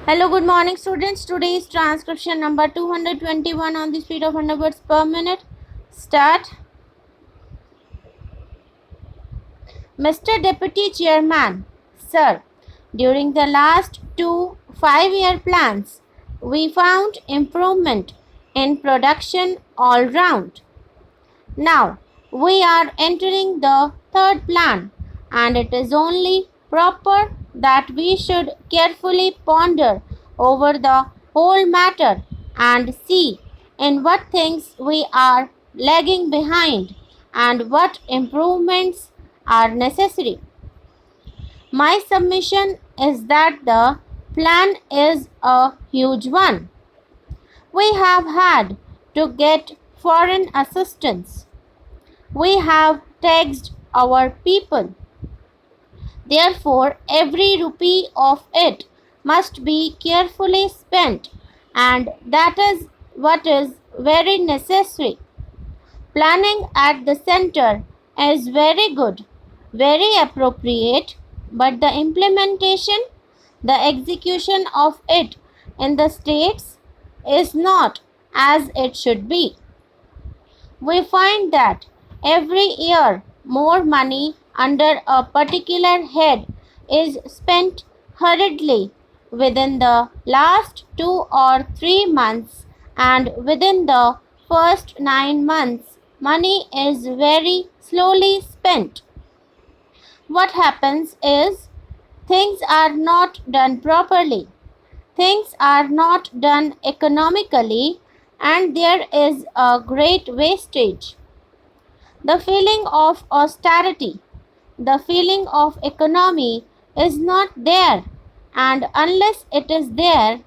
Hello, good morning students. Today is transcription number 221 on the speed of 100 words per minute. Start. Mr. Deputy Chairman, Sir, during the last two 5-year plans, we found improvement in production all round. Now, we are entering the third plan, and it is only proper that we should carefully ponder over the whole matter and see in what things we are lagging behind and what improvements are necessary. My submission is that the plan is a huge one. We have had to get foreign assistance. We have taxed our people. Therefore, every rupee of it must be carefully spent, and that is what is very necessary. Planning at the center is very good, very appropriate, but the implementation, the execution of it in the states is not as it should be. We find that every year more money under a particular head is spent hurriedly within the last 2 or 3 months, and within the first 9 months money is very slowly spent. What happens is things are not done properly. Things are not done economically, and there is a great wastage. The feeling of austerity, the feeling of economy is not there, and unless it is there,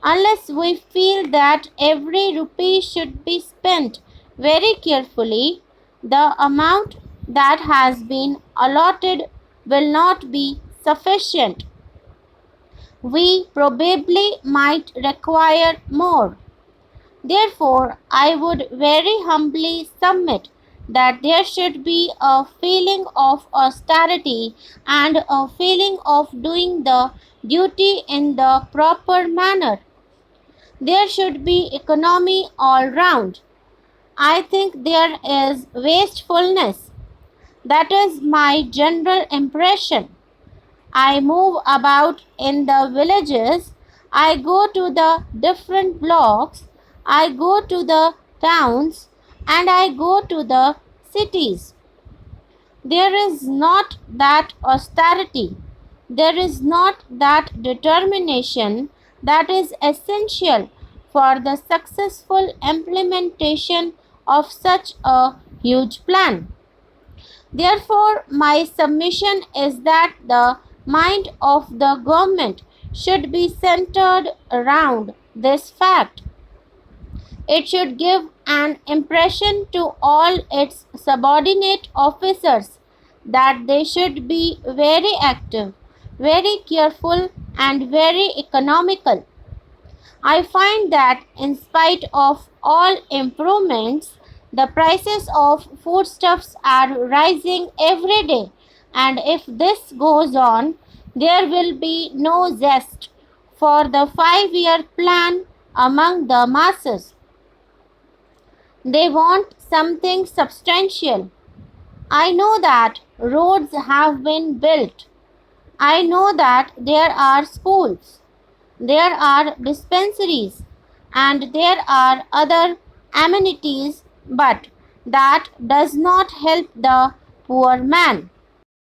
unless we feel that every rupee should be spent very carefully, the amount that has been allotted will not be sufficient. We probably might require more. Therefore, I would very humbly submit that there should be a feeling of austerity and a feeling of doing the duty in the proper manner. There should be economy all round. I think there is wastefulness. That is my general impression. I move about in the villages, I go to the different blocks, I go to the towns, and I go to the cities. There is not that austerity, there is not that determination that is essential for the successful implementation of such a huge plan. Therefore, my submission is that the mind of the government should be centered around this fact. It should give an impression to all its subordinate officers that they should be very active, very careful, and very economical. I find that in spite of all improvements, the prices of foodstuffs are rising every day, and if this goes on, there will be no zest for the 5-year plan among the masses. They want something substantial. I know that roads have been built. I know that there are schools. There are dispensaries and there are other amenities, but that does not help the poor man.